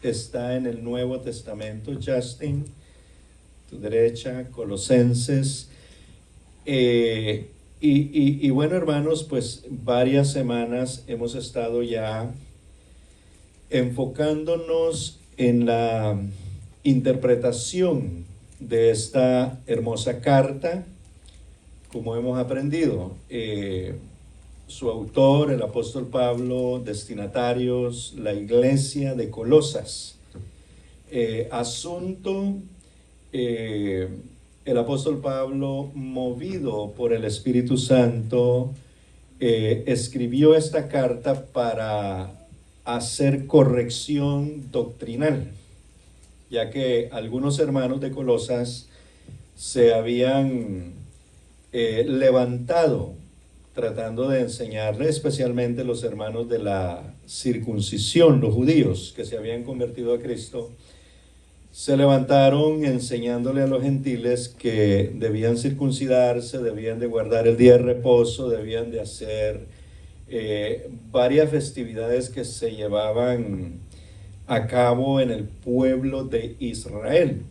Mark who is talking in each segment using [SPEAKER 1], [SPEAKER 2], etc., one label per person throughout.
[SPEAKER 1] Está en el Nuevo Testamento, Justin, tu derecha, Colosenses. Y bueno, hermanos, pues varias semanas hemos estado ya enfocándonos en la interpretación de esta hermosa carta, como hemos aprendido. Su autor, el apóstol Pablo, destinatarios, la iglesia de Colosas. El apóstol Pablo, movido por el Espíritu Santo, escribió esta carta para hacer corrección doctrinal, ya que algunos hermanos de Colosas se habían levantado tratando de enseñarle, especialmente los hermanos de la circuncisión, los judíos que se habían convertido a Cristo, se levantaron enseñándole a los gentiles que debían circuncidarse, debían de guardar el día de reposo, debían de hacer varias festividades que se llevaban a cabo en el pueblo de Israel.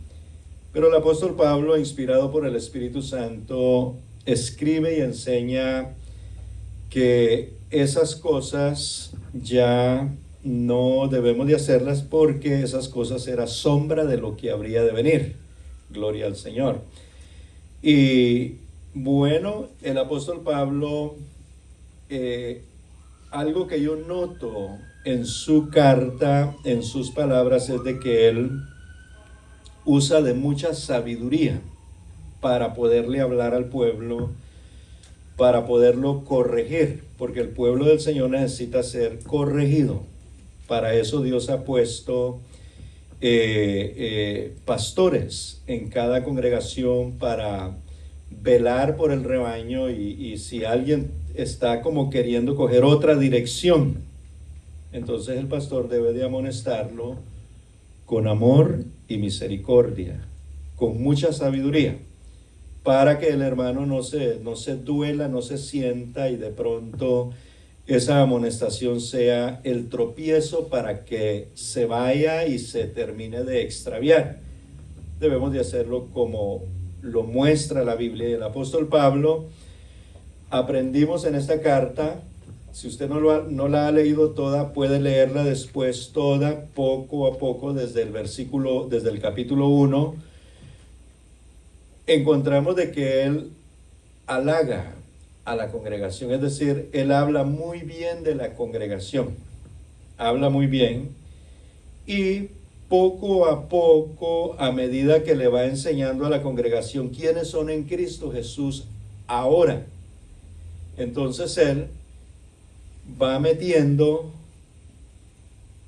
[SPEAKER 1] Pero el apóstol Pablo, inspirado por el Espíritu Santo, escribe y enseña que esas cosas ya no debemos de hacerlas porque esas cosas eran sombra de lo que habría de venir. Gloria al Señor. Y bueno, el apóstol Pablo, algo que yo noto en su carta, en sus palabras, es de que él usa de mucha sabiduría para poderle hablar al pueblo, para poderlo corregir, porque el pueblo del Señor necesita ser corregido. Para eso Dios ha puesto pastores en cada congregación para velar por el rebaño y si alguien está como queriendo coger otra dirección, entonces el pastor debe de amonestarlo con amor y misericordia, con mucha sabiduría, para que el hermano no se duela, no se sienta y de pronto esa amonestación sea el tropiezo para que se vaya y se termine de extraviar. Debemos de hacerlo como lo muestra la Biblia y el apóstol Pablo. Aprendimos en esta carta, si usted no la ha leído toda, puede leerla después toda, poco a poco, desde el capítulo 1, encontramos de que él halaga a la congregación, es decir, él habla muy bien de la congregación, habla muy bien, y poco a poco, a medida que le va enseñando a la congregación quiénes son en Cristo Jesús ahora, entonces él va metiendo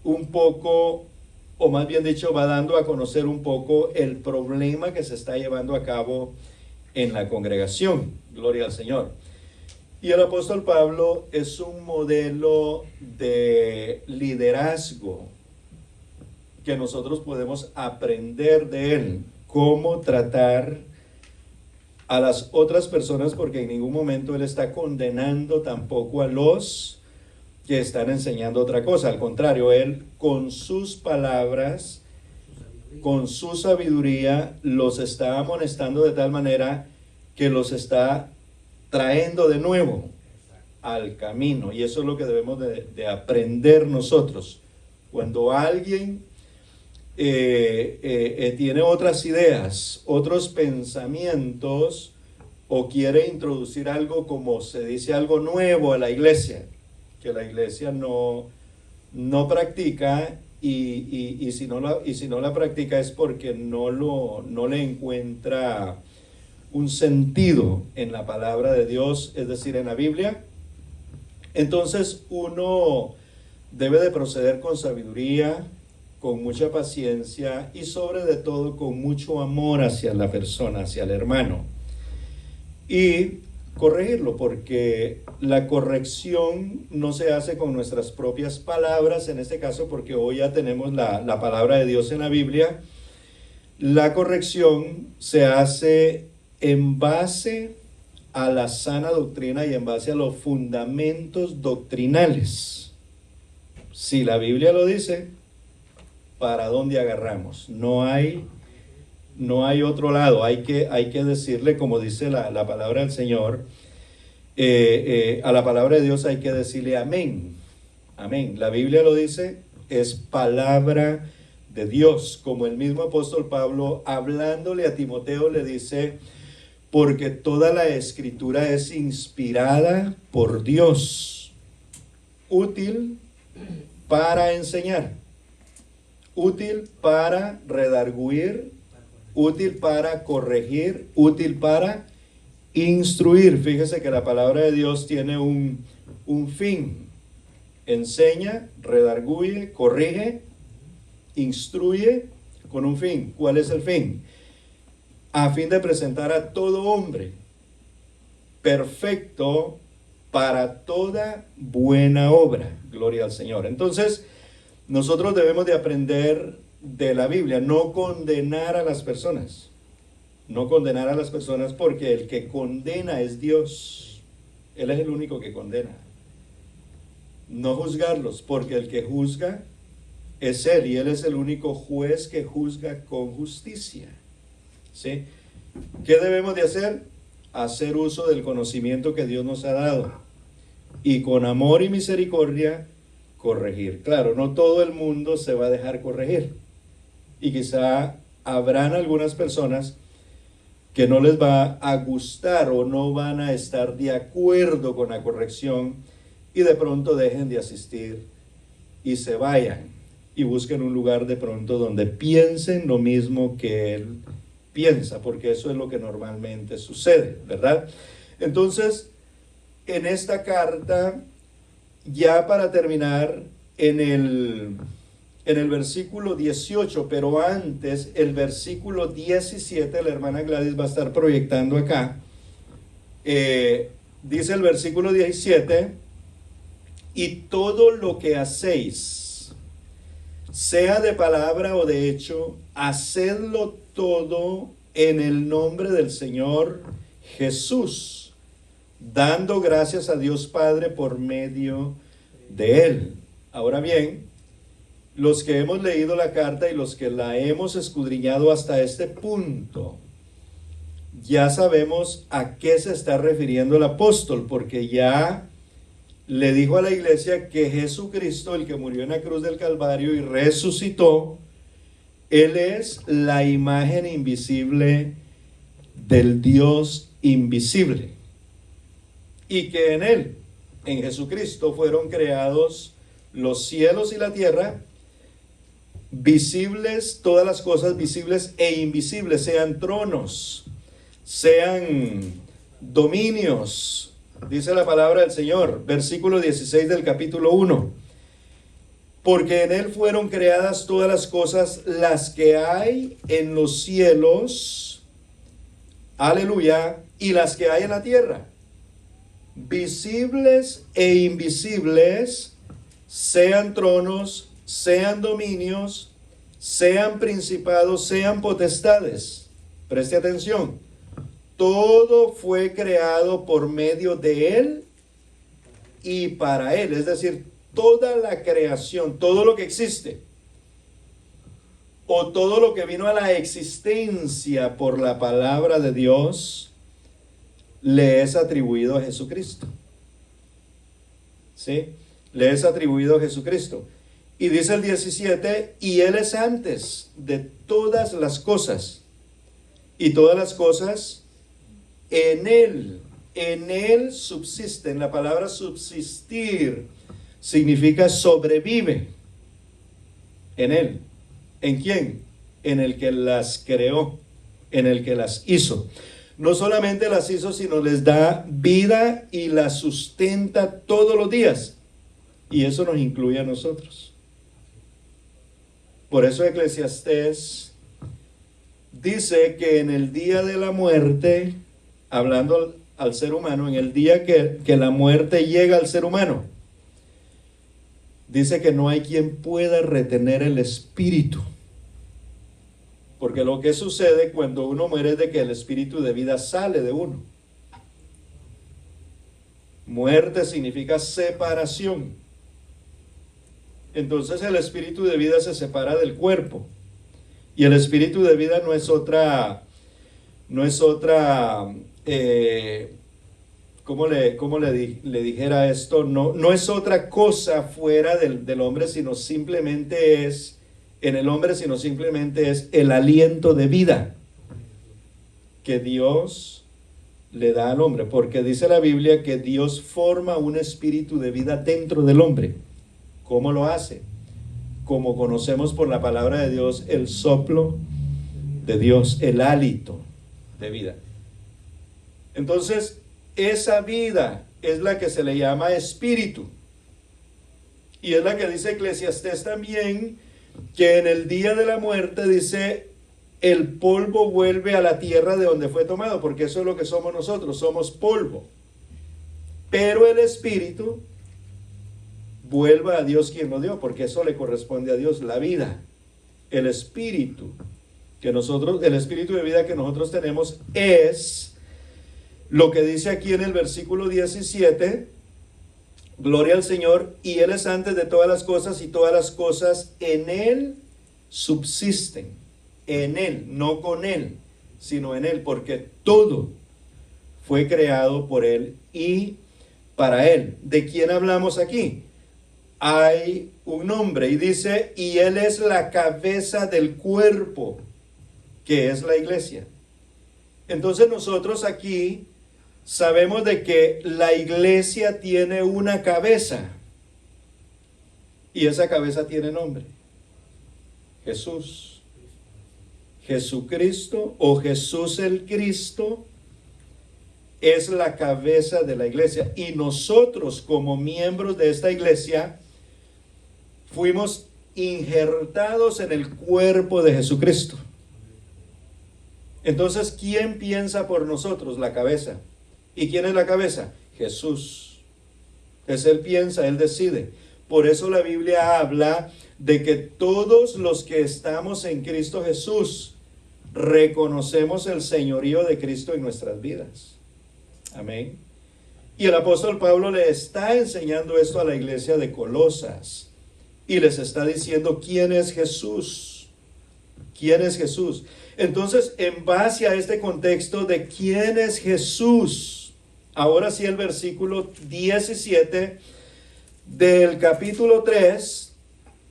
[SPEAKER 1] un poco, o más bien dicho, va dando a conocer un poco el problema que se está llevando a cabo en la congregación. Gloria al Señor. Y el apóstol Pablo es un modelo de liderazgo que nosotros podemos aprender de él, cómo tratar a las otras personas, porque en ningún momento él está condenando tampoco a los que están enseñando otra cosa. Al contrario, él con sus palabras, con su sabiduría, los está amonestando de tal manera que los está trayendo de nuevo al camino. Y eso es lo que debemos de aprender nosotros. Cuando alguien tiene otras ideas, otros pensamientos, o quiere introducir algo, como se dice, algo nuevo a la iglesia, que la iglesia no practica, y si no la practica es porque no le encuentra un sentido en la palabra de Dios, es decir, en la Biblia. Entonces uno debe de proceder con sabiduría, con mucha paciencia y sobre de todo con mucho amor hacia la persona, hacia el hermano, y corregirlo, porque la corrección no se hace con nuestras propias palabras, en este caso porque hoy ya tenemos la palabra de Dios en la Biblia. La corrección se hace en base a la sana doctrina y en base a los fundamentos doctrinales. Si la Biblia lo dice, para dónde agarramos. No hay otro lado. Hay que decirle, como dice la palabra del Señor, a la palabra de Dios hay que decirle amén. Amén. La Biblia lo dice, es palabra de Dios. Como el mismo apóstol Pablo, hablándole a Timoteo, le dice, porque toda la escritura es inspirada por Dios, útil para enseñar, útil para redarguir, útil para corregir, útil para instruir. Fíjese que la palabra de Dios tiene un fin. Enseña, redarguye, corrige, instruye con un fin. ¿Cuál es el fin? A fin de presentar a todo hombre perfecto para toda buena obra. Gloria al Señor. Entonces, nosotros debemos de aprender de la Biblia, no condenar a las personas. No condenar a las personas, porque el que condena es Dios. Él es el único que condena. No juzgarlos, porque el que juzga es Él, y Él es el único juez que juzga con justicia. ¿Sí? ¿Qué debemos de hacer? Hacer uso del conocimiento que Dios nos ha dado, y con amor y misericordia corregir. Claro, no todo el mundo se va a dejar corregir, y quizá habrán algunas personas que no les va a gustar o no van a estar de acuerdo con la corrección, y de pronto dejen de asistir y se vayan y busquen un lugar de pronto donde piensen lo mismo que él piensa, porque eso es lo que normalmente sucede, ¿verdad? Entonces, en esta carta, ya para terminar, en el versículo 18, pero antes, el versículo 17, la hermana Gladys va a estar proyectando acá. Dice el versículo 17, y todo lo que hacéis, sea de palabra o de hecho, hacedlo todo en el nombre del Señor Jesús, dando gracias a Dios Padre por medio de Él. Ahora bien, los que hemos leído la carta y los que la hemos escudriñado hasta este punto, ya sabemos a qué se está refiriendo el apóstol, porque ya le dijo a la iglesia que Jesucristo, el que murió en la cruz del Calvario y resucitó, Él es la imagen invisible del Dios invisible, y que en Él, en Jesucristo, fueron creados los cielos y la tierra, visibles, todas las cosas visibles e invisibles, sean tronos, sean dominios. Dice la palabra del Señor, versículo 16 del capítulo 1. Porque en Él fueron creadas todas las cosas, las que hay en los cielos, aleluya, y las que hay en la tierra, visibles e invisibles, sean tronos, sean dominios, sean principados, sean potestades. Preste atención. Todo fue creado por medio de Él y para Él. Es decir, toda la creación, todo lo que existe, o todo lo que vino a la existencia por la palabra de Dios, le es atribuido a Jesucristo. ¿Sí? Le es atribuido a Jesucristo. Y dice el 17, y Él es antes de todas las cosas, y todas las cosas en Él subsisten. La palabra subsistir significa sobrevive. En Él. ¿En quién? En el que las creó, en el que las hizo. No solamente las hizo, sino les da vida y las sustenta todos los días. Y eso nos incluye a nosotros. Por eso Eclesiastés dice que en el día de la muerte, hablando al ser humano, en el día que la muerte llega al ser humano, dice que no hay quien pueda retener el espíritu. Porque lo que sucede cuando uno muere es de que el espíritu de vida sale de uno. Muerte significa separación. Entonces el espíritu de vida se separa del cuerpo. Y el espíritu de vida no es otra, le dijera esto? No es otra cosa fuera del hombre, sino simplemente es, en el hombre, sino simplemente es el aliento de vida que Dios le da al hombre, porque dice la Biblia que Dios forma un espíritu de vida dentro del hombre. ¿Cómo lo hace? Como conocemos por la palabra de Dios, el soplo de Dios, el hálito de vida. Entonces, esa vida es la que se le llama espíritu. Y es la que dice Eclesiastés también, que en el día de la muerte dice, el polvo vuelve a la tierra de donde fue tomado, porque eso es lo que somos nosotros, somos polvo. Pero el espíritu vuelva a Dios quien lo dio, porque eso le corresponde a Dios, la vida. El espíritu el espíritu de vida que nosotros tenemos es lo que dice aquí en el versículo 17, gloria al Señor, y Él es antes de todas las cosas, y todas las cosas en Él subsisten. En Él, no con Él, sino en Él, porque todo fue creado por Él y para Él. ¿De quién hablamos aquí? Hay un hombre y dice, y Él es la cabeza del cuerpo, que es la iglesia. Entonces nosotros aquí sabemos de que la iglesia tiene una cabeza, y esa cabeza tiene nombre: Jesús. Jesucristo o Jesús el Cristo es la cabeza de la iglesia, y nosotros como miembros de esta iglesia fuimos injertados en el cuerpo de Jesucristo. Entonces, ¿quién piensa por nosotros? La cabeza. ¿Y quién es la cabeza? Jesús. Entonces Él piensa, Él decide. Por eso la Biblia habla de que todos los que estamos en Cristo Jesús reconocemos el señorío de Cristo en nuestras vidas. Amén. Y el apóstol Pablo le está enseñando esto a la iglesia de Colosas y les está diciendo quién es Jesús. ¿Quién es Jesús? Entonces, en base a este contexto de quién es Jesús, ahora sí el versículo 17 del capítulo 3,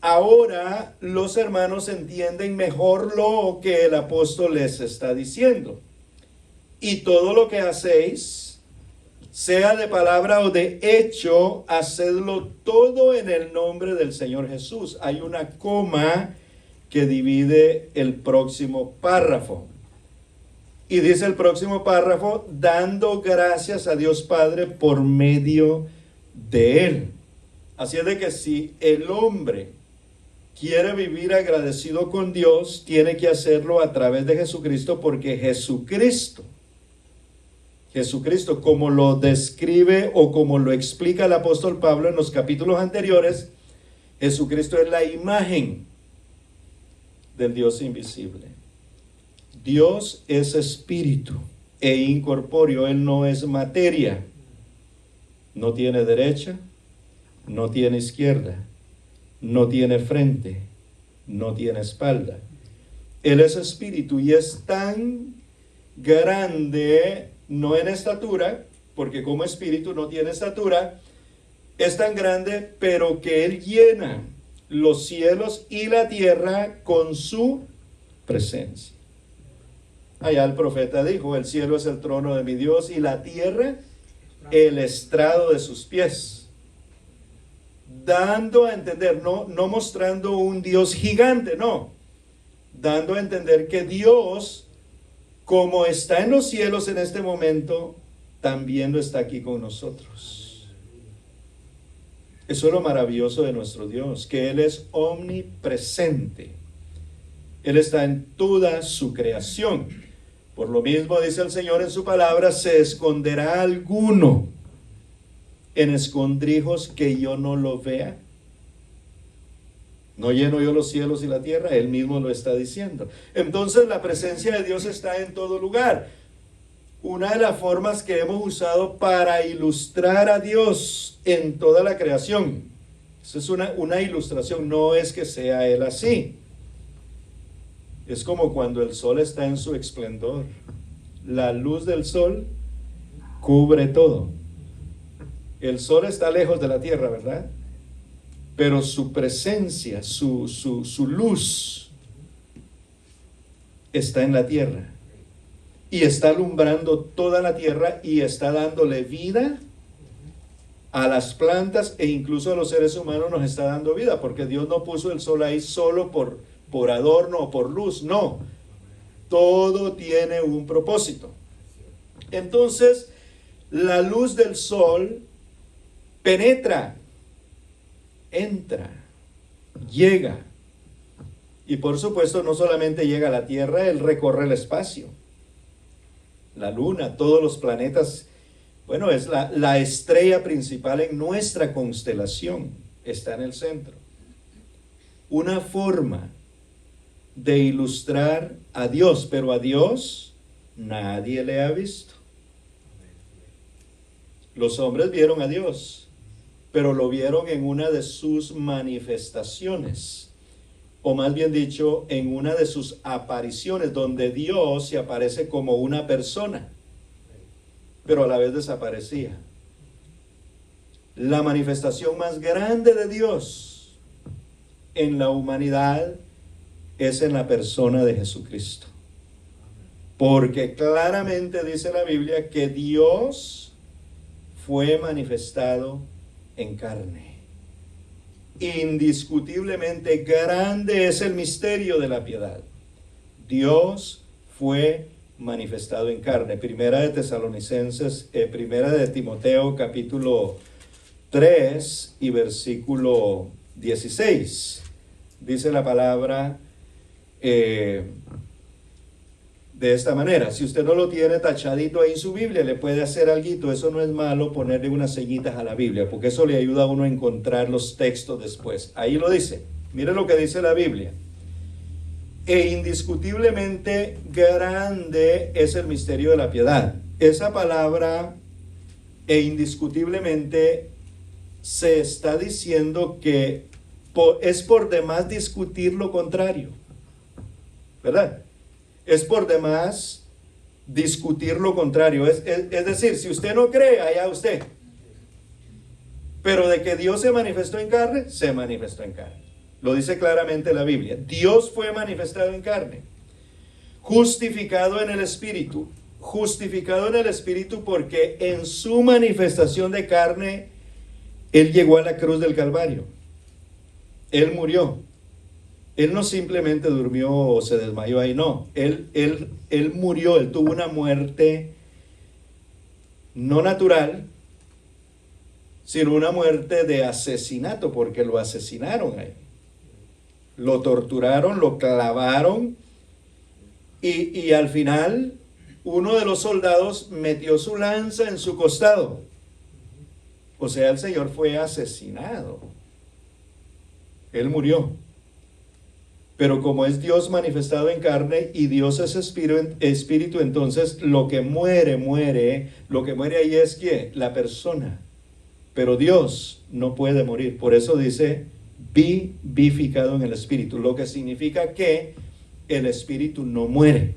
[SPEAKER 1] ahora los hermanos entienden mejor lo que el apóstol les está diciendo. Y todo lo que hacéis, sea de palabra o de hecho, hacedlo todo en el nombre del Señor Jesús. Hay una coma que divide el próximo párrafo. Y dice el próximo párrafo, dando gracias a Dios Padre por medio de Él. Así es de que si el hombre quiere vivir agradecido con Dios, tiene que hacerlo a través de Jesucristo, porque Jesucristo, como lo describe o como lo explica el apóstol Pablo en los capítulos anteriores, Jesucristo es la imagen del Dios invisible. Dios es espíritu e incorpóreo, Él no es materia, no tiene derecha, no tiene izquierda, no tiene frente, no tiene espalda. Él es espíritu y es tan grande, no en estatura, porque como espíritu no tiene estatura, es tan grande, pero que Él llena los cielos y la tierra con su presencia. Allá el profeta dijo, el cielo es el trono de mi Dios y la tierra el estrado de sus pies. Dando a entender, no mostrando un Dios gigante, no. Dando a entender que Dios, como está en los cielos en este momento, también lo está aquí con nosotros. Eso es lo maravilloso de nuestro Dios, que Él es omnipresente. Él está en toda su creación. Por lo mismo dice el Señor en su palabra, ¿se esconderá alguno en escondrijos que yo no lo vea? ¿No lleno yo los cielos y la tierra? Él mismo lo está diciendo. Entonces la presencia de Dios está en todo lugar. Una de las formas que hemos usado para ilustrar a Dios en toda la creación, Esa es una ilustración, no es que sea Él así. Es como cuando el sol está en su esplendor. La luz del sol cubre todo. El sol está lejos de la tierra, ¿verdad? Pero su presencia, su luz está en la tierra. Y está alumbrando toda la tierra y está dándole vida a las plantas e incluso a los seres humanos nos está dando vida, porque Dios no puso el sol ahí solo por adorno o por luz, no. Todo tiene un propósito. Entonces, la luz del sol penetra, entra, llega. Y por supuesto, no solamente llega a la Tierra, Él recorre el espacio. La Luna, todos los planetas. Bueno, es la estrella principal en nuestra constelación. Está en el centro. Una forma de ilustrar a Dios, pero a Dios nadie le ha visto. Los hombres vieron a Dios, pero lo vieron en una de sus manifestaciones, o más bien dicho, en una de sus apariciones, donde Dios se aparece como una persona, pero a la vez desaparecía. La manifestación más grande de Dios en la humanidad es en la persona de Jesucristo. Porque claramente dice la Biblia que Dios fue manifestado en carne. Indiscutiblemente grande es el misterio de la piedad. Dios fue manifestado en carne. Primera de Tesalonicenses, primera de Timoteo, capítulo 3 y versículo 16. Dice la palabra de esta manera. Si usted no lo tiene tachadito ahí en su Biblia, le puede hacer algo. Eso no es malo, ponerle unas sellitas a la Biblia, porque eso le ayuda a uno a encontrar los textos después. Ahí lo dice. Mire lo que dice la Biblia. E indiscutiblemente grande es el misterio de la piedad. Esa palabra, e indiscutiblemente, se está diciendo que es por demás discutir lo contrario, ¿verdad? Es por demás discutir lo contrario. Es decir, si usted no cree, allá usted. Pero de que Dios se manifestó en carne, se manifestó en carne. Lo dice claramente la Biblia. Dios fue manifestado en carne. Justificado en el Espíritu. Justificado en el Espíritu porque en su manifestación de carne, Él llegó a la cruz del Calvario. Él murió. Él no simplemente durmió o se desmayó ahí, no. Él murió, Él tuvo una muerte no natural, sino una muerte de asesinato, porque lo asesinaron ahí. Lo torturaron, lo clavaron y al final uno de los soldados metió su lanza en su costado. O sea, el Señor fue asesinado. Él murió. Pero como es Dios manifestado en carne y Dios es espíritu, entonces lo que muere ahí es ¿qué? La persona. Pero Dios no puede morir. Por eso dice vivificado en el espíritu, lo que significa que el espíritu no muere.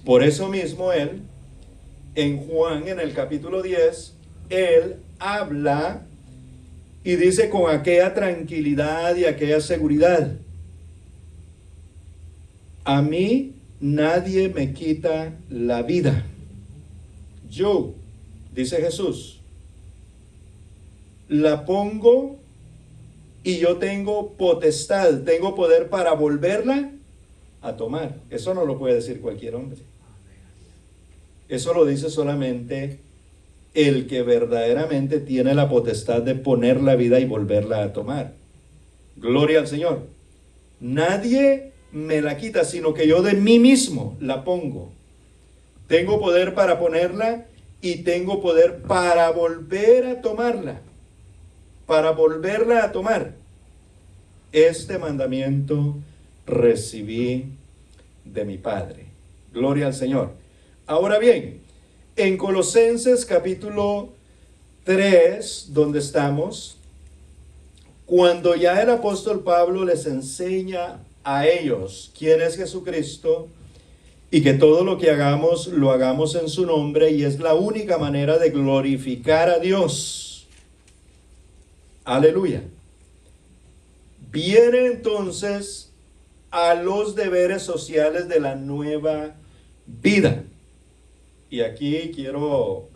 [SPEAKER 1] Por eso mismo Él, en Juan, en el capítulo 10, Él habla y dice con aquella tranquilidad y aquella seguridad: a mí nadie me quita la vida. Yo, dice Jesús, la pongo y yo tengo potestad, tengo poder para volverla a tomar. Eso no lo puede decir cualquier hombre. Eso lo dice solamente el que verdaderamente tiene la potestad de poner la vida y volverla a tomar. Gloria al Señor. Nadie me la quita, sino que yo de mí mismo la pongo. Tengo poder para ponerla y tengo poder para volver a tomarla. Para volverla a tomar. Este mandamiento recibí de mi Padre. Gloria al Señor. Ahora bien, en Colosenses capítulo 3, donde estamos, cuando ya el apóstol Pablo les enseña a ellos quién es Jesucristo y que todo lo que hagamos lo hagamos en su nombre, y es la única manera de glorificar a Dios. Aleluya. Viene entonces a los deberes sociales de la nueva vida. Y aquí quiero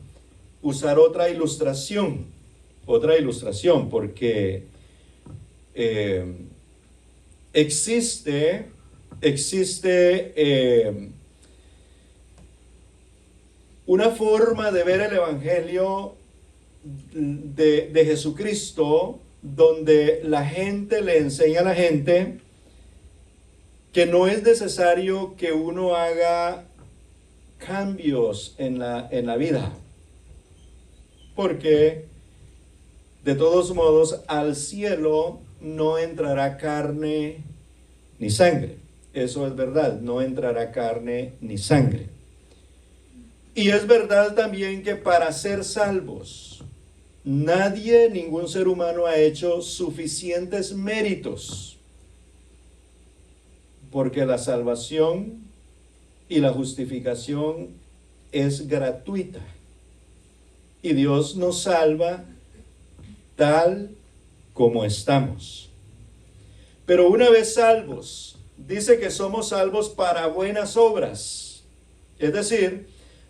[SPEAKER 1] usar otra ilustración, porque existe una forma de ver el Evangelio de Jesucristo, donde la gente le enseña a la gente que no es necesario que uno haga cambios en la vida, porque de todos modos al cielo no entrará carne ni sangre. Eso es verdad, no entrará carne ni sangre. Y es verdad también que para ser salvos, nadie, ningún ser humano ha hecho suficientes méritos, porque la salvación y la justificación es gratuita. Y Dios nos salva tal como estamos. Pero una vez salvos, dice que somos salvos para buenas obras. Es decir,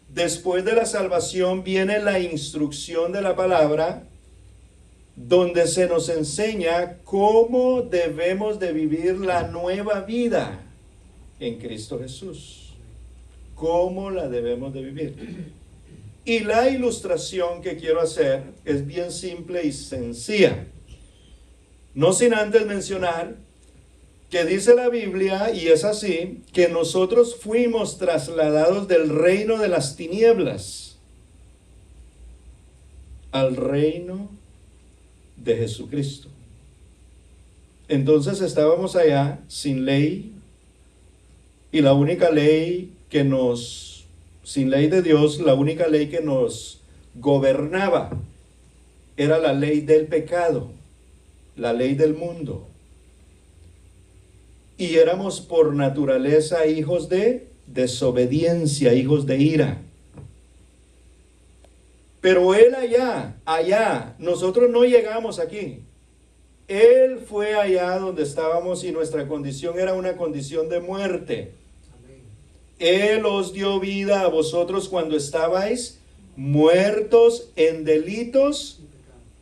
[SPEAKER 1] después de la salvación viene la instrucción de la palabra, donde se nos enseña cómo debemos de vivir la nueva vida en Cristo Jesús. Cómo la debemos de vivir. Y la ilustración que quiero hacer es bien simple y sencilla. No sin antes mencionar que dice la Biblia, y es así, que nosotros fuimos trasladados del reino de las tinieblas al reino de Jesucristo. Entonces estábamos allá sin ley, y la única ley sin ley de Dios, la única ley que nos gobernaba era la ley del pecado, la ley del mundo. Y éramos por naturaleza hijos de desobediencia, hijos de ira. Pero Él allá, nosotros no llegamos aquí. Él fue allá donde estábamos y nuestra condición era una condición de muerte. Él os dio vida a vosotros cuando estabais muertos en delitos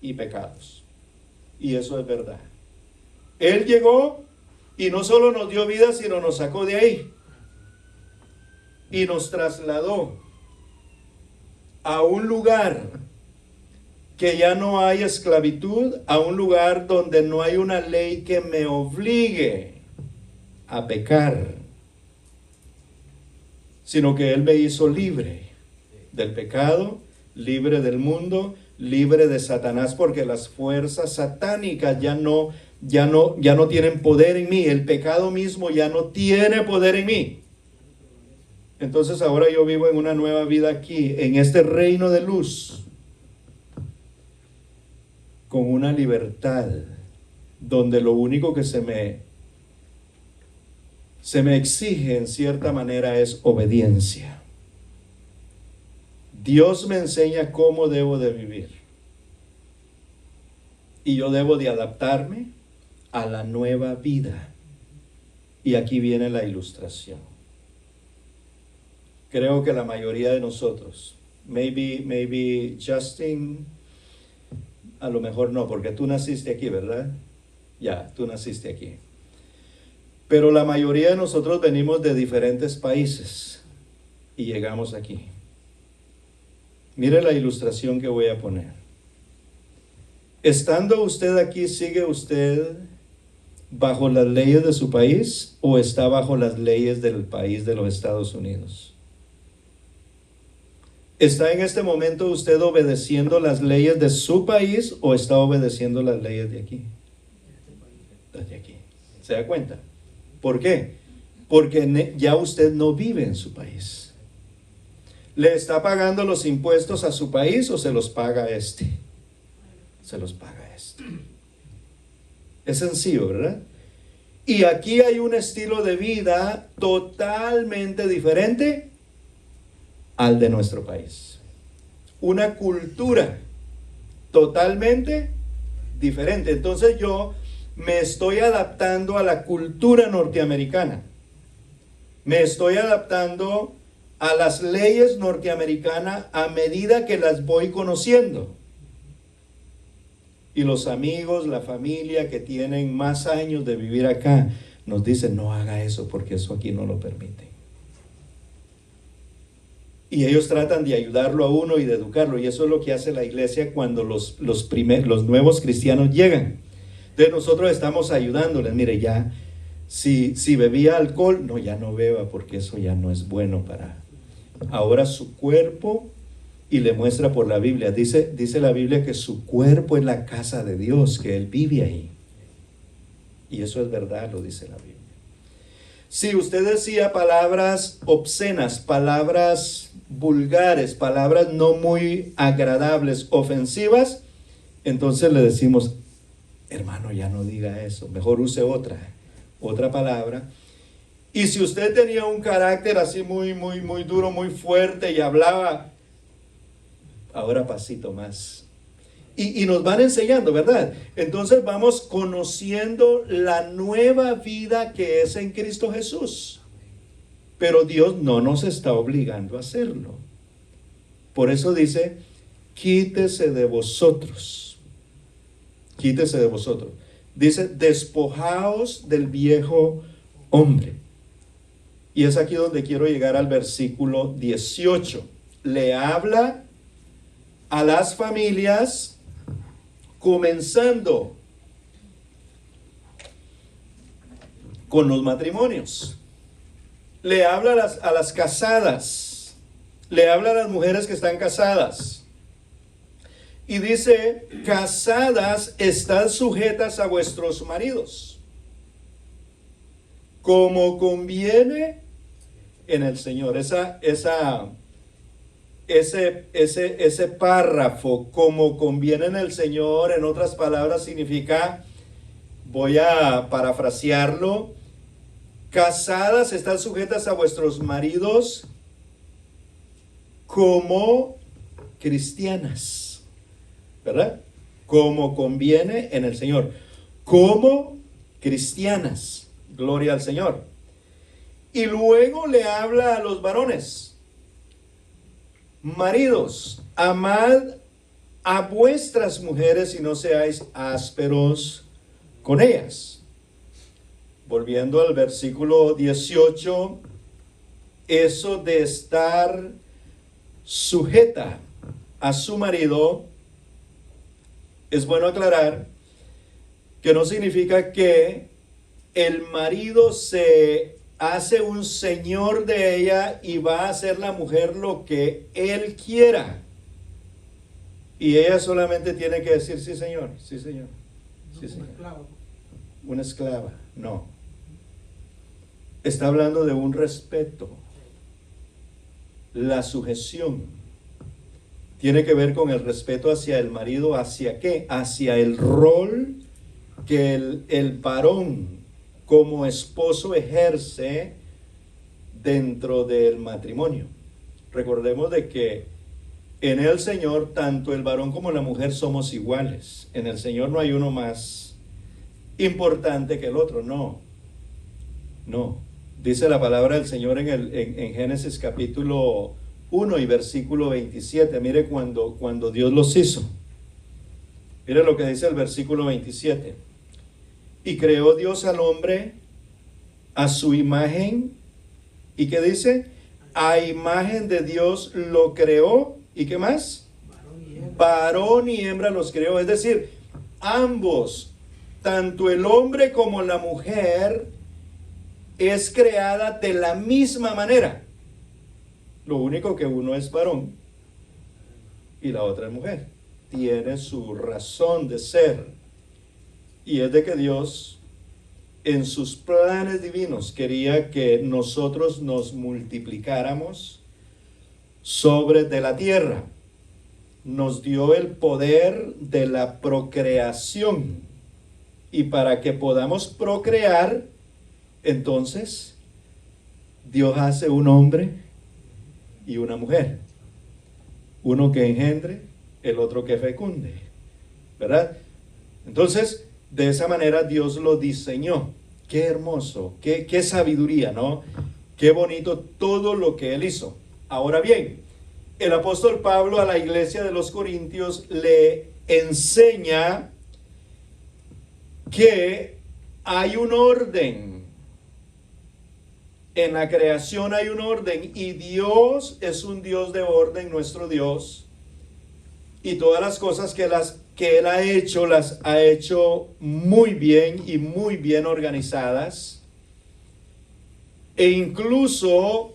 [SPEAKER 1] y pecados. Y eso es verdad. Él llegó y no solo nos dio vida, sino nos sacó de ahí. Y nos trasladó a un lugar que ya no hay esclavitud, a un lugar donde no hay una ley que me obligue a pecar, sino que Él me hizo libre del pecado, libre del mundo, libre de Satanás, porque las fuerzas satánicas ya no tienen poder en mí. El pecado mismo ya no tiene poder en mí. Entonces ahora yo vivo en una nueva vida aquí, en este reino de luz, con una libertad, donde lo único que se me exige en cierta manera es obediencia. Dios me enseña cómo debo de vivir. Y yo debo de adaptarme a la nueva vida. Y aquí viene la ilustración. Creo que la mayoría de nosotros, maybe Justin, a lo mejor no, porque tú naciste aquí, ¿verdad? Ya, tú naciste aquí. Pero la mayoría de nosotros venimos de diferentes países y llegamos aquí. Mire la ilustración que voy a poner. Estando usted aquí, ¿sigue usted bajo las leyes de su país o está bajo las leyes del país de los Estados Unidos? ¿Está en este momento usted obedeciendo las leyes de su país o está obedeciendo las leyes de aquí? De aquí. ¿Se da cuenta? ¿Por qué? Porque ya usted no vive en su país. ¿Le está pagando los impuestos a su país o se los paga este? Se los paga este. Es sencillo, ¿verdad? Y aquí hay un estilo de vida totalmente diferente al de nuestro país. Una cultura totalmente diferente. Entonces yo me estoy adaptando a la cultura norteamericana. Me estoy adaptando a las leyes norteamericanas a medida que las voy conociendo. Y los amigos, la familia que tienen más años de vivir acá, nos dicen, no haga eso porque eso aquí no lo permite. Y ellos tratan de ayudarlo a uno y de educarlo. Y eso es lo que hace la iglesia cuando los nuevos cristianos llegan. Entonces nosotros estamos ayudándoles. Mire, ya, si bebía alcohol, no, ya no beba porque eso ya no es bueno para... Ahora su cuerpo, y le muestra por la Biblia, dice la Biblia que su cuerpo es la casa de Dios, que Él vive ahí. Y eso es verdad, lo dice la Biblia. Si usted decía palabras obscenas, palabras vulgares, palabras no muy agradables, ofensivas, entonces le decimos, hermano, ya no diga eso, mejor use otra palabra. Y si usted tenía un carácter así muy duro, muy fuerte y hablaba, ahora pasito más. Y nos van enseñando, ¿verdad? Entonces vamos conociendo la nueva vida que es en Cristo Jesús. Pero Dios no nos está obligando a hacerlo. Por eso dice, quítese de vosotros. Quítese de vosotros. Dice, despojaos del viejo hombre. Y es aquí donde quiero llegar al versículo 18. Le habla a las familias, comenzando con los matrimonios. Le habla a las casadas. Le habla a las mujeres que están casadas. Y dice, casadas, estad sujetas a vuestros maridos, como conviene en el Señor. Ese párrafo, como conviene en el Señor, en otras palabras significa, voy a parafrasearlo, casadas, están sujetas a vuestros maridos como cristianas, ¿verdad? Como conviene en el Señor, como cristianas, gloria al Señor. Y luego le habla a los varones, maridos, amad a vuestras mujeres y no seáis ásperos con ellas. Volviendo al versículo 18, eso de estar sujeta a su marido, es bueno aclarar que no significa que el marido se hace un señor de ella y va a hacer la mujer lo que él quiera. Y ella solamente tiene que decir, sí señor, sí señor, sí señor. Una esclava, no. Está hablando de un respeto. La sujeción tiene que ver con el respeto hacia el marido, ¿hacia qué? Hacia el rol que el varón como esposo ejerce dentro del matrimonio. Recordemos de que en el Señor tanto el varón como la mujer somos iguales. En el Señor no hay uno más importante que el otro, no. Dice la palabra del Señor en Génesis capítulo 1 y versículo 27. Mire cuando Dios los hizo. Mire lo que dice el versículo 27. Y creó Dios al hombre a su imagen. ¿Y qué dice? A imagen de Dios lo creó. ¿Y qué más? Varón y hembra los creó. Es decir, ambos, tanto el hombre como la mujer, es creada de la misma manera. Lo único que uno es varón y la otra es mujer. Tiene su razón de ser. Y es de que Dios, en sus planes divinos, quería que nosotros nos multiplicáramos, sobre de la tierra. Nos dio el poder de la procreación. Y para que podamos procrear, entonces, Dios hace un hombre y una mujer. Uno que engendre, el otro que fecunde. ¿Verdad? Entonces, de esa manera Dios lo diseñó. Qué hermoso, qué sabiduría, ¿no? Qué bonito todo lo que Él hizo. Ahora bien, el apóstol Pablo a la iglesia de los Corintios le enseña que hay un orden. En la creación hay un orden y Dios es un Dios de orden, nuestro Dios. Y todas las cosas que Él ha hecho, las ha hecho muy bien y muy bien organizadas. E incluso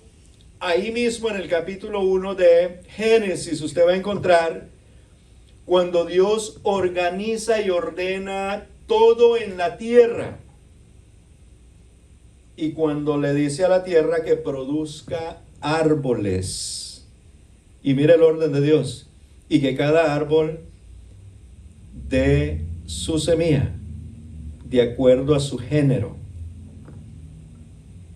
[SPEAKER 1] ahí mismo en el capítulo 1 de Génesis usted va a encontrar cuando Dios organiza y ordena todo en la tierra. Y cuando le dice a la tierra que produzca árboles. Y mire el orden de Dios. Y que cada árbol dé su semilla de acuerdo a su género.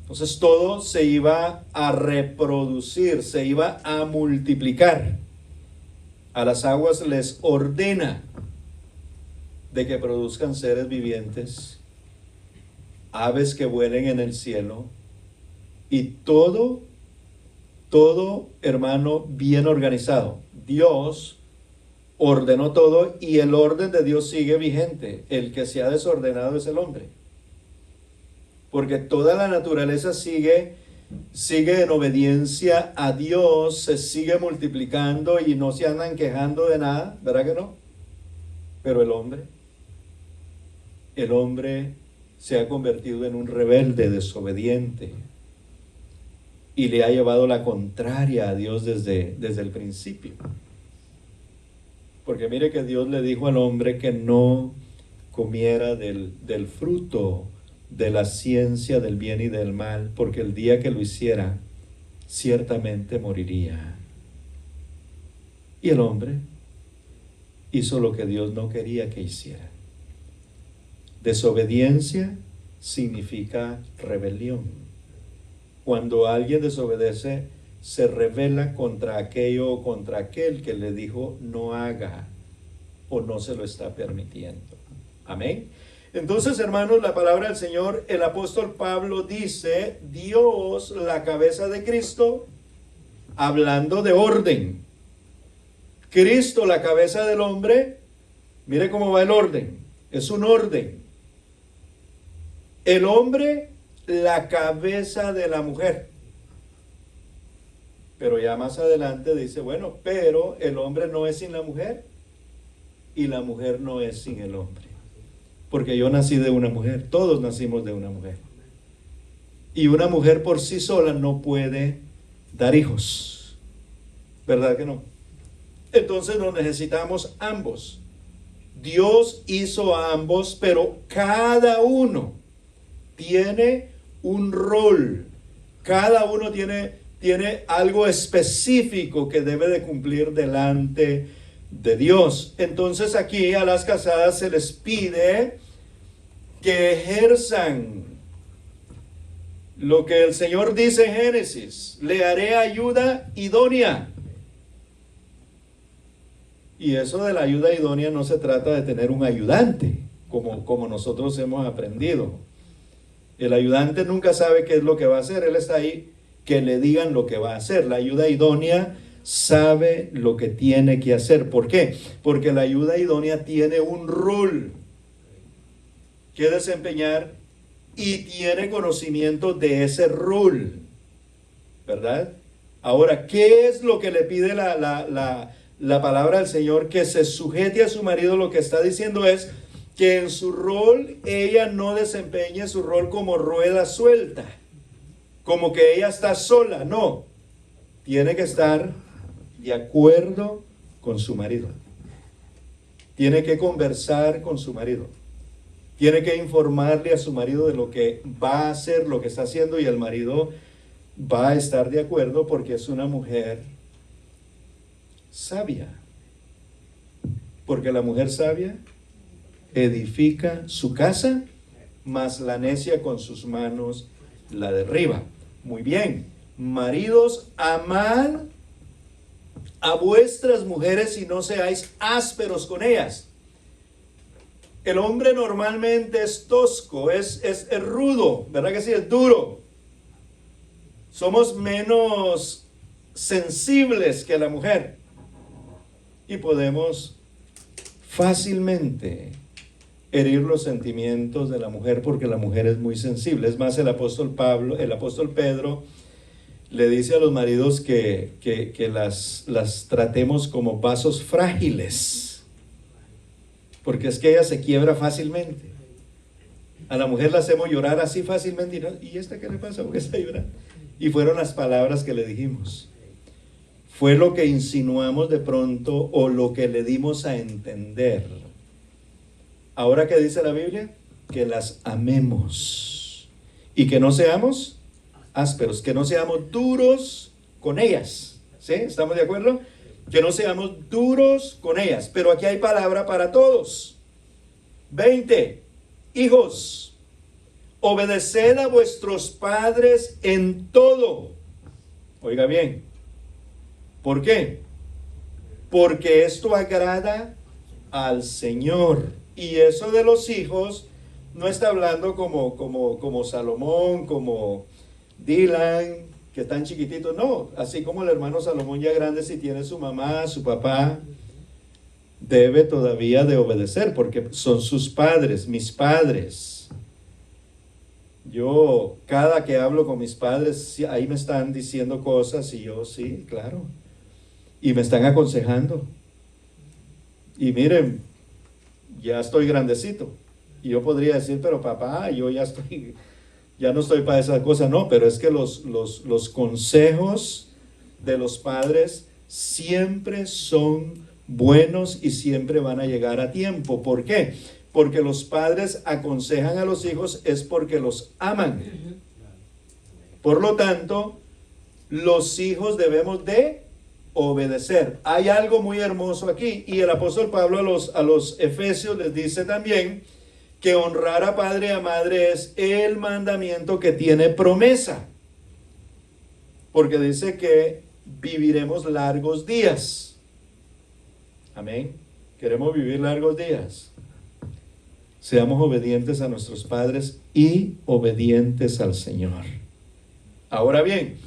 [SPEAKER 1] Entonces todo se iba a reproducir, se iba a multiplicar. A las aguas les ordena de que produzcan seres vivientes, aves que vuelen en el cielo, y todo, hermano, bien organizado. Dios ordenó todo y el orden de Dios sigue vigente. El que se ha desordenado es el hombre. Porque toda la naturaleza sigue en obediencia a Dios, se sigue multiplicando y no se andan quejando de nada, ¿verdad que no? Pero el hombre se ha convertido en un rebelde, desobediente, y le ha llevado la contraria a Dios desde el principio. Porque mire que Dios le dijo al hombre que no comiera del fruto de la ciencia del bien y del mal, porque el día que lo hiciera, ciertamente moriría. Y el hombre hizo lo que Dios no quería que hiciera. Desobediencia significa rebelión. Cuando alguien desobedece, se rebela contra aquello o contra aquel que le dijo no haga o no se lo está permitiendo. Amén. Entonces, hermanos, la palabra del Señor, el apóstol Pablo dice, Dios, la cabeza de Cristo, hablando de orden. Cristo, la cabeza del hombre, mire cómo va el orden, es un orden. El hombre, la cabeza de la mujer. Pero ya más adelante dice, bueno, pero el hombre no es sin la mujer y la mujer no es sin el hombre. Porque yo nací de una mujer, todos nacimos de una mujer. Y una mujer por sí sola no puede dar hijos. ¿Verdad que no? Entonces nos necesitamos ambos. Dios hizo a ambos, pero cada uno tiene un rol. Cada uno tiene algo específico que debe de cumplir delante de Dios. Entonces aquí a las casadas se les pide que ejerzan lo que el Señor dice en Génesis: le haré ayuda idónea. Y eso de la ayuda idónea no se trata de tener un ayudante, como nosotros hemos aprendido. El ayudante nunca sabe qué es lo que va a hacer, él está ahí que le digan lo que va a hacer. La ayuda idónea sabe lo que tiene que hacer. ¿Por qué? Porque la ayuda idónea tiene un rol que desempeñar y tiene conocimiento de ese rol, ¿verdad? Ahora, ¿qué es lo que le pide la palabra del Señor? Que se sujete a su marido. Lo que está diciendo es que en su rol ella no desempeñe su rol como rueda suelta, como que ella está sola. No, tiene que estar de acuerdo con su marido. Tiene que conversar con su marido. Tiene que informarle a su marido de lo que va a hacer, lo que está haciendo, y el marido va a estar de acuerdo porque es una mujer sabia. Porque la mujer sabia edifica su casa, mas la necia con sus manos la derriba. Muy bien, maridos, amad a vuestras mujeres y no seáis ásperos con ellas. El hombre normalmente es tosco, es rudo, ¿verdad que sí? Es duro. Somos menos sensibles que la mujer y podemos fácilmente herir los sentimientos de la mujer porque la mujer es muy sensible. Es más, el apóstol Pedro le dice a los maridos que las tratemos como vasos frágiles, porque es que ella se quiebra fácilmente. A la mujer la hacemos llorar así fácilmente ¿y esta qué le pasa? ¿Por qué está llorando? Y fueron las palabras que le dijimos. Fue lo que insinuamos de pronto o lo que le dimos a entender. Ahora, ¿qué dice la Biblia? Que las amemos y que no seamos ásperos, que no seamos duros con ellas. ¿Sí? ¿Estamos de acuerdo? Que no seamos duros con ellas. Pero aquí hay palabra para todos. 20. Hijos, obedeced a vuestros padres en todo. Oiga bien. ¿Por qué? Porque esto agrada al Señor. Y eso de los hijos no está hablando como Salomón, como Dylan, que están chiquititos. No, así como el hermano Salomón ya grande, si tiene su mamá, su papá, debe todavía de obedecer, porque son sus padres, mis padres. Yo, cada que hablo con mis padres, ahí me están diciendo cosas y yo, sí, claro. Y me están aconsejando. Y miren, ya estoy grandecito. Y yo podría decir, pero papá, yo ya no estoy para esa cosa. No, pero es que los consejos de los padres siempre son buenos y siempre van a llegar a tiempo. ¿Por qué? Porque los padres aconsejan a los hijos es porque los aman. Por lo tanto, los hijos debemos de obedecer. Hay algo muy hermoso aquí, y el apóstol Pablo a los efesios les dice también que honrar a padre y a madre es el mandamiento que tiene promesa, porque dice que viviremos largos días. Amén. Queremos vivir largos días. Seamos obedientes a nuestros padres y obedientes al Señor. Ahora bien,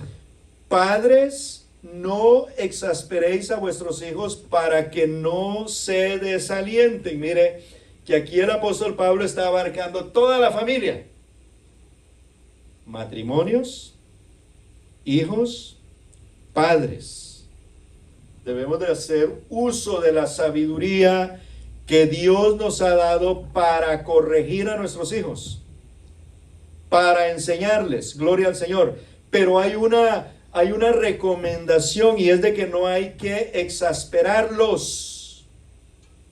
[SPEAKER 1] padres, no exasperéis a vuestros hijos para que no se desalienten. Mire que aquí el apóstol Pablo está abarcando toda la familia. Matrimonios, hijos, padres. Debemos de hacer uso de la sabiduría que Dios nos ha dado para corregir a nuestros hijos, para enseñarles, gloria al Señor. Pero hay una recomendación, y es de que no hay que exasperarlos,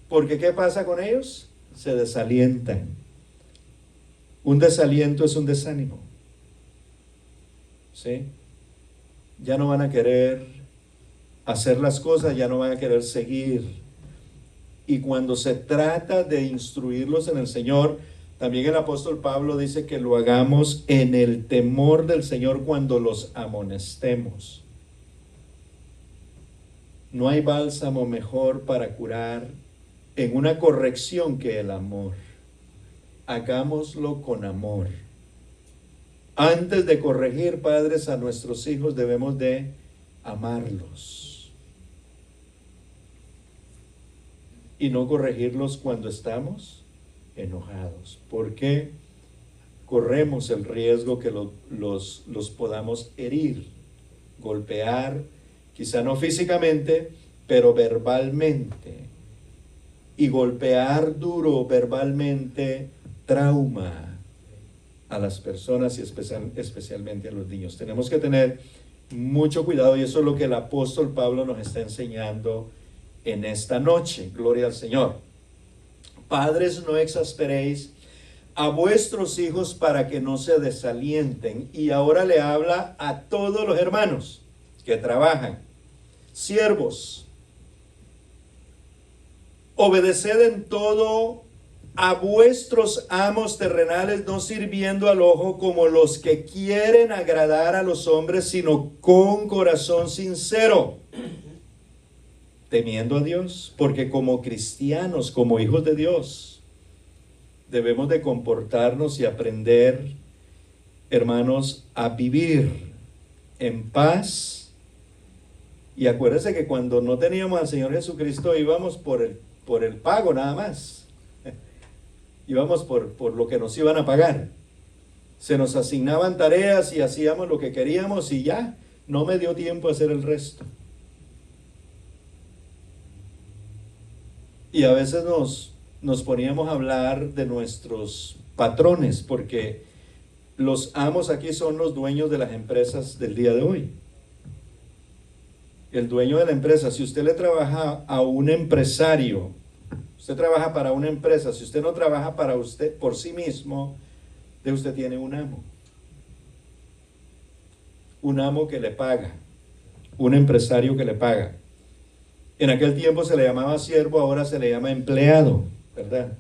[SPEAKER 1] porque ¿qué pasa con ellos? Se desalientan. Un desaliento es un desánimo, ¿sí? Ya no van a querer hacer las cosas, ya no van a querer seguir. Y cuando se trata de instruirlos en el Señor, también el apóstol Pablo dice que lo hagamos en el temor del Señor cuando los amonestemos. No hay bálsamo mejor para curar en una corrección que el amor. Hagámoslo con amor. Antes de corregir, padres, a nuestros hijos debemos de amarlos. Y no corregirlos cuando estamos enojados, porque corremos el riesgo que los podamos herir, golpear, quizá no físicamente, pero verbalmente. Y golpear duro verbalmente trauma a las personas y especialmente a los niños. Tenemos que tener mucho cuidado, y eso es lo que el apóstol Pablo nos está enseñando en esta noche. Gloria al Señor. Padres, no exasperéis a vuestros hijos para que no se desalienten. Y ahora le habla a todos los hermanos que trabajan. Siervos, obedeced en todo a vuestros amos terrenales, no sirviendo al ojo como los que quieren agradar a los hombres, sino con corazón sincero, temiendo a Dios, porque como cristianos, como hijos de Dios, debemos de comportarnos y aprender, hermanos, a vivir en paz. Y acuérdense que cuando no teníamos al Señor Jesucristo íbamos por el pago nada más. Íbamos por lo que nos iban a pagar. Se nos asignaban tareas y hacíamos lo que queríamos y ya, no me dio tiempo a hacer el resto. Y a veces nos poníamos a hablar de nuestros patrones, porque los amos aquí son los dueños de las empresas del día de hoy. El dueño de la empresa, si usted le trabaja a un empresario, usted trabaja para una empresa, si usted no trabaja para usted, por sí mismo, usted tiene un amo. Un amo que le paga, un empresario que le paga. En aquel tiempo se le llamaba siervo, ahora se le llama empleado, ¿verdad?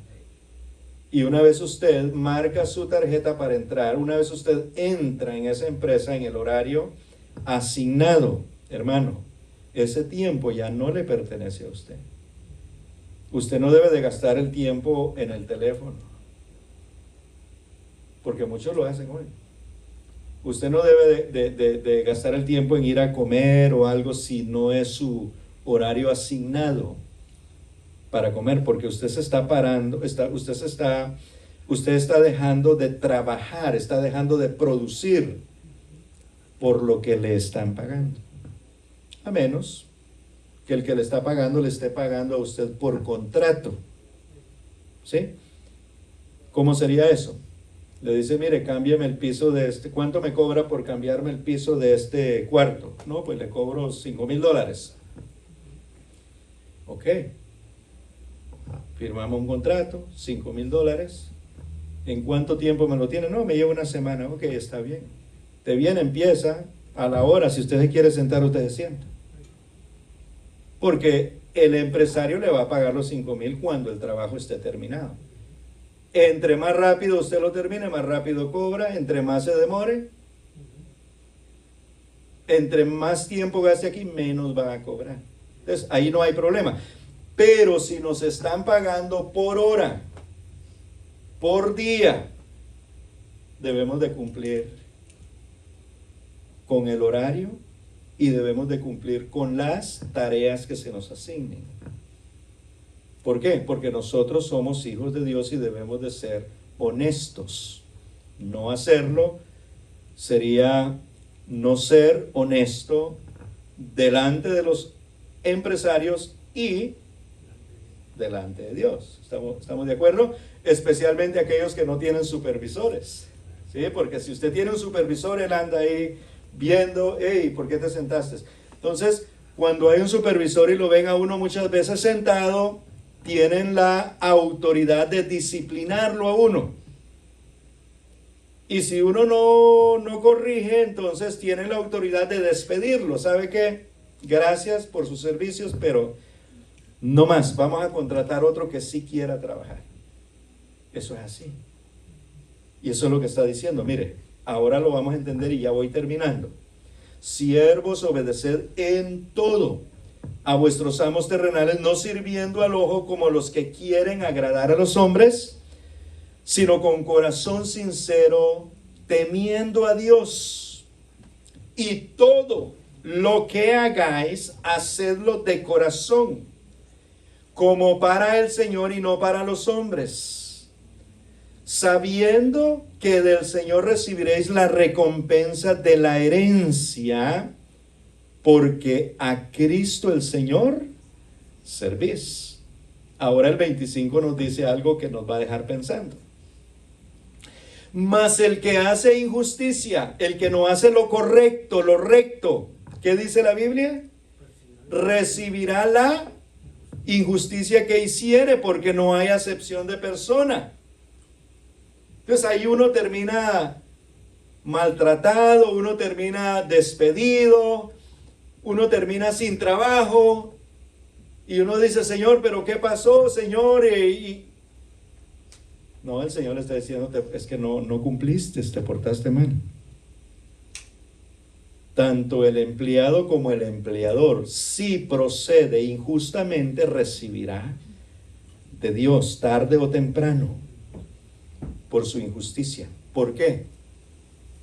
[SPEAKER 1] Y una vez usted marca su tarjeta para entrar, una vez usted entra en esa empresa en el horario asignado, hermano, ese tiempo ya no le pertenece a usted. Usted no debe de gastar el tiempo en el teléfono, porque muchos lo hacen hoy. Usted no debe de gastar el tiempo en ir a comer o algo si no es su horario asignado para comer, porque usted se está parando, usted está dejando de trabajar, está dejando de producir por lo que le están pagando. A menos que el que le está pagando le esté pagando a usted por contrato. ¿Sí? ¿Cómo sería eso? Le dice, mire, cámbiame el piso de este, ¿cuánto me cobra por cambiarme el piso de este cuarto? No, pues le cobro $5,000. Ok. Firmamos un contrato, $5,000. ¿En cuánto tiempo me lo tiene? No, me lleva una semana. Ok, está bien. Te viene, empieza a la hora. Si usted se quiere sentar, usted se sienta. Porque el empresario le va a pagar los $5,000 cuando el trabajo esté terminado. Entre más rápido usted lo termine, más rápido cobra. Entre más se demore, entre más tiempo gaste aquí, menos va a cobrar. Entonces, ahí no hay problema. Pero si nos están pagando por hora, por día, debemos de cumplir con el horario y debemos de cumplir con las tareas que se nos asignen. ¿Por qué? Porque nosotros somos hijos de Dios y debemos de ser honestos. No hacerlo sería no ser honesto delante de los empresarios y delante de Dios. ¿Estamos de acuerdo? Especialmente aquellos que no tienen supervisores. ¿Sí? Porque si usted tiene un supervisor, él anda ahí viendo, hey, ¿por qué te sentaste? Entonces, cuando hay un supervisor y lo ven a uno muchas veces sentado, tienen la autoridad de disciplinarlo a uno. Y si uno no corrige, entonces tienen la autoridad de despedirlo. ¿Sabe qué? Gracias por sus servicios, pero no más. Vamos a contratar otro que sí quiera trabajar. Eso es así. Y eso es lo que está diciendo. Mire, ahora lo vamos a entender y ya voy terminando. Siervos, obedeced en todo a vuestros amos terrenales, no sirviendo al ojo como los que quieren agradar a los hombres, sino con corazón sincero, temiendo a Dios. Y todo lo que hagáis, hacedlo de corazón, como para el Señor y no para los hombres, sabiendo que del Señor recibiréis la recompensa de la herencia, porque a Cristo el Señor servís. Ahora el 25 nos dice algo que nos va a dejar pensando. Mas el que hace injusticia, el que no hace lo correcto, lo recto, ¿qué dice la Biblia? Recibirá la injusticia que hiciere, porque no hay acepción de persona. Entonces ahí uno termina maltratado, uno termina despedido, uno termina sin trabajo, Y uno dice, Señor, pero ¿qué pasó, Señor? No, el Señor le está diciendo, es que no cumpliste, te portaste mal. Tanto el empleado como el empleador, si procede injustamente, recibirá de Dios tarde o temprano por su injusticia. ¿Por qué?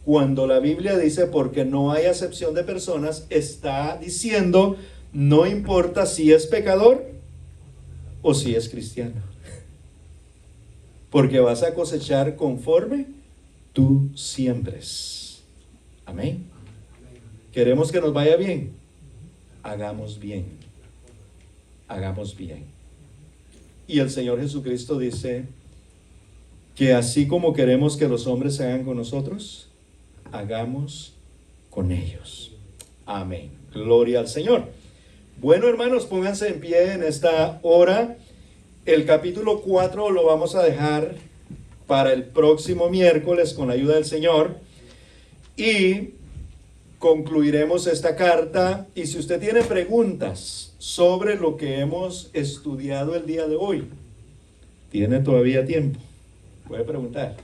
[SPEAKER 1] Cuando la Biblia dice porque no hay acepción de personas, está diciendo no importa si es pecador o si es cristiano, porque vas a cosechar conforme tú siembres. Amén. Queremos que nos vaya bien. Hagamos bien. Hagamos bien. Y el Señor Jesucristo dice que así como queremos que los hombres hagan con nosotros, hagamos con ellos. Amén. Gloria al Señor. Bueno, hermanos, pónganse en pie en esta hora. El capítulo 4 lo vamos a dejar para el próximo miércoles con la ayuda del Señor. Y concluiremos esta carta. Y si usted tiene preguntas sobre lo que hemos estudiado el día de hoy, tiene todavía tiempo. Puede preguntar.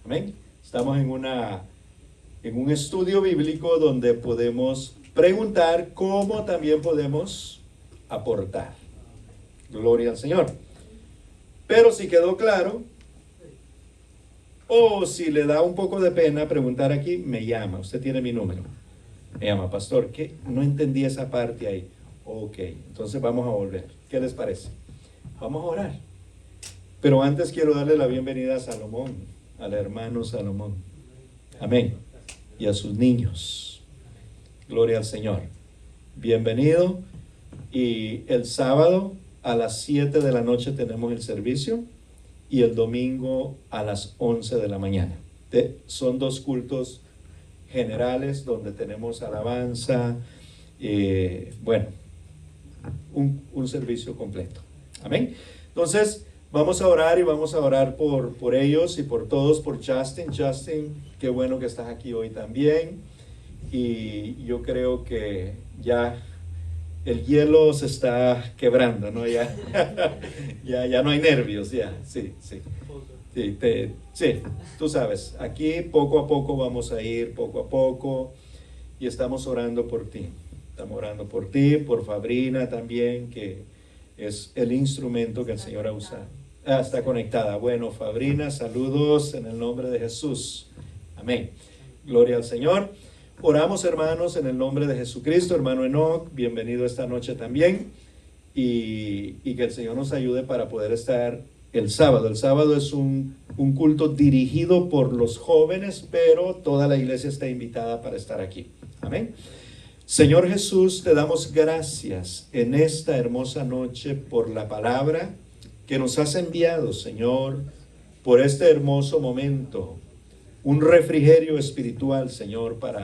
[SPEAKER 1] Amén. Estamos en un estudio bíblico donde podemos preguntar, cómo también podemos aportar. Gloria al Señor. Pero si quedó claro, o si le da un poco de pena preguntar aquí, me llama. Usted tiene mi número. Me llama, pastor, ¿qué? No entendí esa parte ahí. Ok, entonces vamos a volver. ¿Qué les parece? Vamos a orar. Pero antes quiero darle la bienvenida a Salomón, al hermano Salomón. Amén. Y a sus niños. Gloria al Señor. Bienvenido. Y el sábado a las 7 de la noche tenemos el servicio. Y el domingo a las 11 de la mañana. Son dos cultos generales donde tenemos alabanza. Bueno, un servicio completo. Amén. Entonces, vamos a orar y vamos a orar por ellos y por todos, por Justin. Justin, qué bueno que estás aquí hoy también. Y yo creo que ya el hielo se está quebrando, ¿no? Ya no hay nervios, ya, sí. Sí, tú sabes, aquí poco a poco vamos a ir, poco a poco, y estamos orando por ti. Estamos orando por ti, por Fabrina también, que es el instrumento que el Señor ha usado. Está conectada. Bueno, Fabrina, saludos en el nombre de Jesús. Amén. Gloria al Señor. Oramos, hermanos, en el nombre de Jesucristo. Hermano Enoch, bienvenido esta noche también. Y que el Señor nos ayude para poder estar el sábado. El sábado es un culto dirigido por los jóvenes, pero toda la iglesia está invitada para estar aquí. Amén. Señor Jesús, te damos gracias en esta hermosa noche por la palabra que nos has enviado, Señor, por este hermoso momento. Un refrigerio espiritual, Señor, para